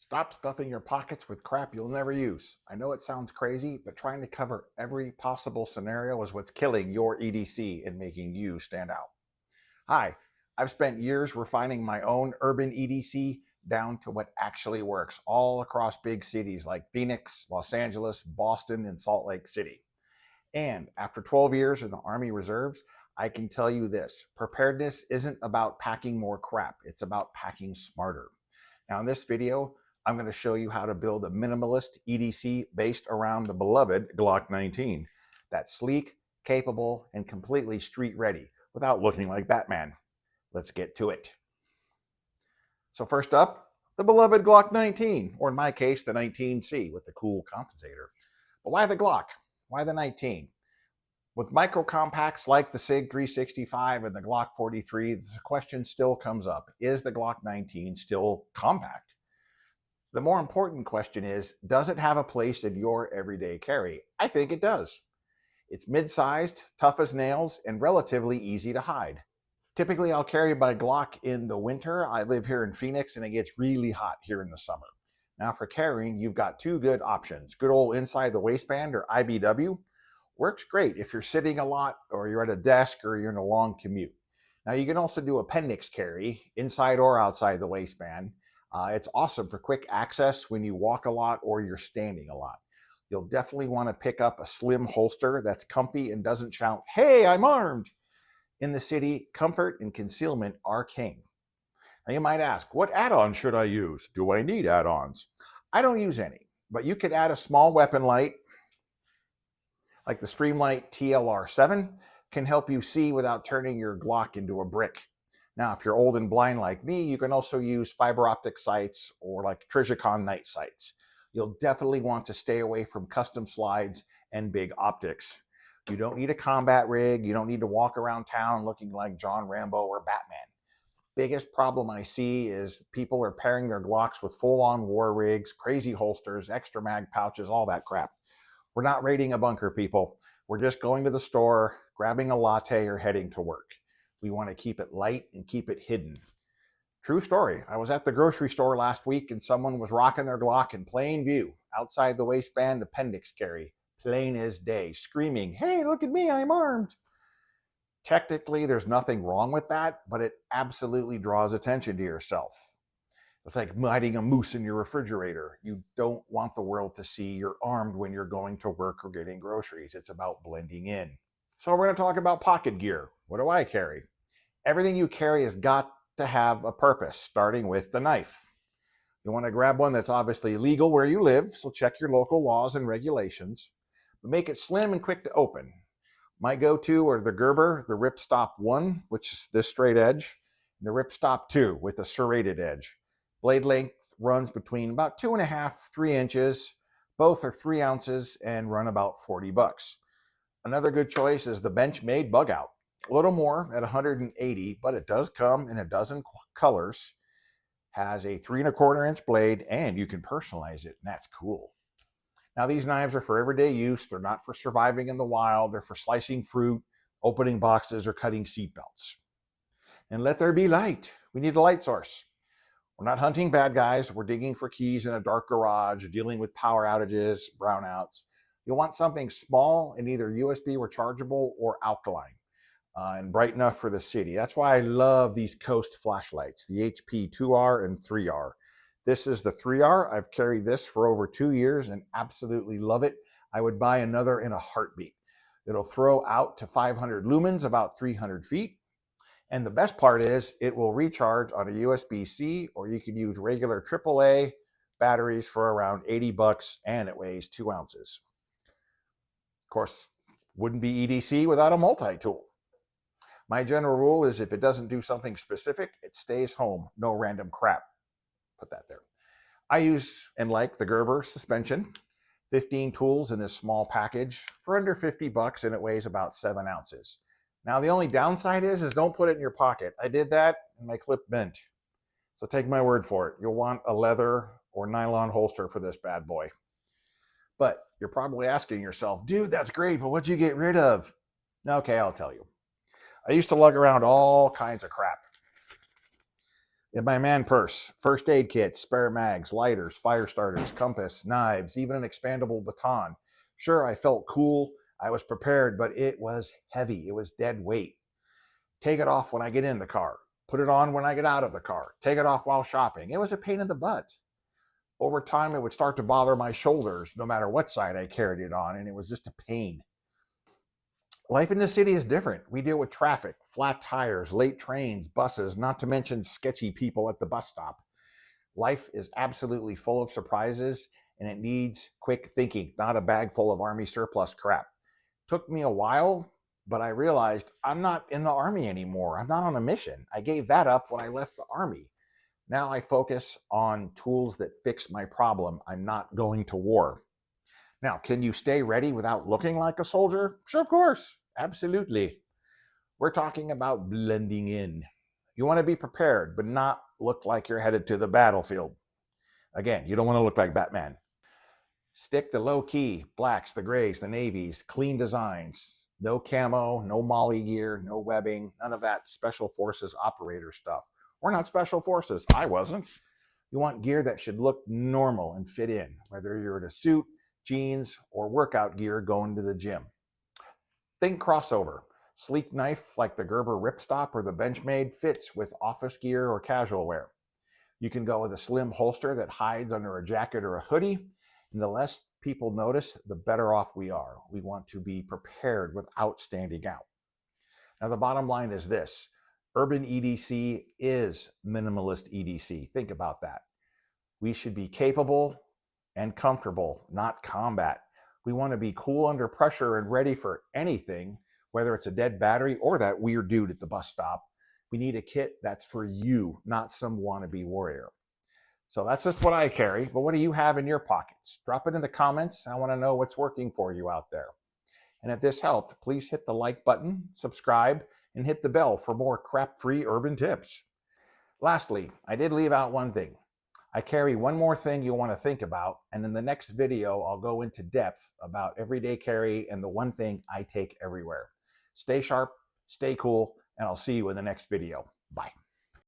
Stop stuffing your pockets with crap you'll never use. I know it sounds crazy, but trying to cover every possible scenario is what's killing your EDC and making you stand out. Hi, I've spent years refining my own urban EDC down to what actually works all across big cities like Phoenix, Los Angeles, Boston, and Salt Lake City. And after 12 years in the Army Reserves, I can tell you this: preparedness isn't about packing more crap, it's about packing smarter. Now, in this video, I'm going to show you how to build a minimalist EDC based around the beloved Glock 19 that's sleek, capable, and completely street ready without looking like Batman. Let's get to it. So first up, the beloved Glock 19, or in my case, the 19C with the cool compensator. But why the Glock? Why the 19? With micro compacts like the SIG 365 and the Glock 43, the question still comes up: is the Glock 19 still compact? The more important question is, does it have a place in your everyday carry? I think it does. It's mid-sized, tough as nails, and relatively easy to hide. Typically, I'll carry my Glock in the winter. I live here in Phoenix, and it gets really hot here in the summer. Now, for carrying, you've got two good options. Good old inside the waistband, or IBW. Works great if you're sitting a lot, or you're at a desk, or you're in a long commute. Now, you can also do appendix carry, inside or outside the waistband. It's awesome for quick access when you walk a lot or you're standing a lot. You'll definitely want to pick up a slim holster that's comfy and doesn't shout, "Hey, I'm armed." In the city, comfort and concealment are king. Now you might ask, what add-ons should I use? Do I need add-ons? I don't use any, but you could add a small weapon light, like the Streamlight TLR7, can help you see without turning your Glock into a brick. Now, if you're old and blind like me, you can also use fiber optic sights or like Trijicon night sights. You'll definitely want to stay away from custom slides and big optics. You don't need a combat rig. You don't need to walk around town looking like John Rambo or Batman. Biggest problem I see is people are pairing their Glocks with full-on war rigs, crazy holsters, extra mag pouches, all that crap. We're not raiding a bunker, people. We're just going to the store, grabbing a latte, or heading to work. We want to keep it light and keep it hidden. True story. I was at the grocery store last week and someone was rocking their Glock in plain view, outside the waistband appendix carry, plain as day, screaming, "Hey, look at me, I'm armed." Technically, there's nothing wrong with that, but it absolutely draws attention to yourself. It's like hiding a moose in your refrigerator. You don't want the world to see you're armed when you're going to work or getting groceries. It's about blending in. So we're going to talk about pocket gear. What do I carry? Everything you carry has got to have a purpose, starting with the knife. You want to grab one that's obviously legal where you live, so check your local laws and regulations, but make it slim and quick to open. My go-to are the Gerber, the Ripstop 1, which is this straight edge, and the Ripstop 2 with a serrated edge. Blade length runs between about 2.5, 3 inches. Both are 3 ounces and run about $40. Another good choice is the Benchmade Bug Out. A little more at 180, but it does come in a dozen colors, has a 3.25 inch blade, and you can personalize it, and that's cool. Now, these knives are for everyday use. They're not for surviving in the wild. They're for slicing fruit, opening boxes, or cutting seatbelts. And let there be light. We need a light source. We're not hunting bad guys. We're digging for keys in a dark garage, dealing with power outages, brownouts. You'll want something small and either USB rechargeable or alkaline. And bright enough for the city. That's why I love these Coast flashlights, the HP 2R and 3R. This is the 3R. I've carried this for over 2 years and absolutely love it. I would buy another in a heartbeat. It'll throw out to 500 lumens, about 300 feet. And the best part is it will recharge on a USB-C, or you can use regular AAA batteries for around $80, and it weighs 2 ounces. Of course, wouldn't be EDC without a multi-tool. My general rule is if it doesn't do something specific, it stays home. No random crap. Put that there. I use and like the Gerber suspension. 15 tools in this small package for under $50, and it weighs about 7 ounces. Now, the only downside is don't put it in your pocket. I did that and my clip bent. So take my word for it. You'll want a leather or nylon holster for this bad boy. But you're probably asking yourself, dude, that's great, but what'd you get rid of? Okay, I'll tell you. I used to lug around all kinds of crap. In my man purse, first aid kit, spare mags, lighters, fire starters, compass, knives, even an expandable baton. Sure, I felt cool. I was prepared, but it was heavy. It was dead weight. Take it off when I get in the car. Put it on when I get out of the car. Take it off while shopping. It was a pain in the butt. Over time, it would start to bother my shoulders no matter what side I carried it on, and it was just a pain. Life in the city is different. We deal with traffic, flat tires, late trains, buses, not to mention sketchy people at the bus stop. Life is absolutely full of surprises, and it needs quick thinking, not a bag full of Army surplus crap. Took me a while, but I realized I'm not in the Army anymore. I'm not on a mission. I gave that up when I left the Army. Now I focus on tools that fix my problem. I'm not going to war. Now, can you stay ready without looking like a soldier? Sure, of course. Absolutely. We're talking about blending in. You want to be prepared, but not look like you're headed to the battlefield. Again, you don't want to look like Batman. Stick to low key, blacks, the grays, the navies, clean designs. No camo, no molly gear, no webbing, none of that special forces operator stuff. We're not special forces. I wasn't. You want gear that should look normal and fit in, whether you're in a suit, jeans, or workout gear going to the gym. Think crossover. Sleek knife like the Gerber Ripstop or the Benchmade fits with office gear or casual wear. You can go with a slim holster that hides under a jacket or a hoodie, and the less people notice, the better off we are. We want to be prepared without standing out. Now, the bottom line is this. Urban EDC is minimalist EDC. Think about that. We should be capable and comfortable, not combat. We want to be cool under pressure and ready for anything, whether it's a dead battery or that weird dude at the bus stop. We need a kit that's for you, not some wannabe warrior. So that's just what I carry, but what do you have in your pockets? Drop it in the comments. I want to know what's working for you out there. And if this helped, please hit the like button, subscribe, and hit the bell for more crap-free urban tips. Lastly, I did leave out one thing. I carry one more thing you want to think about, and in the next video, I'll go into depth about everyday carry and the one thing I take everywhere. Stay sharp, stay cool, and I'll see you in the next video. Bye.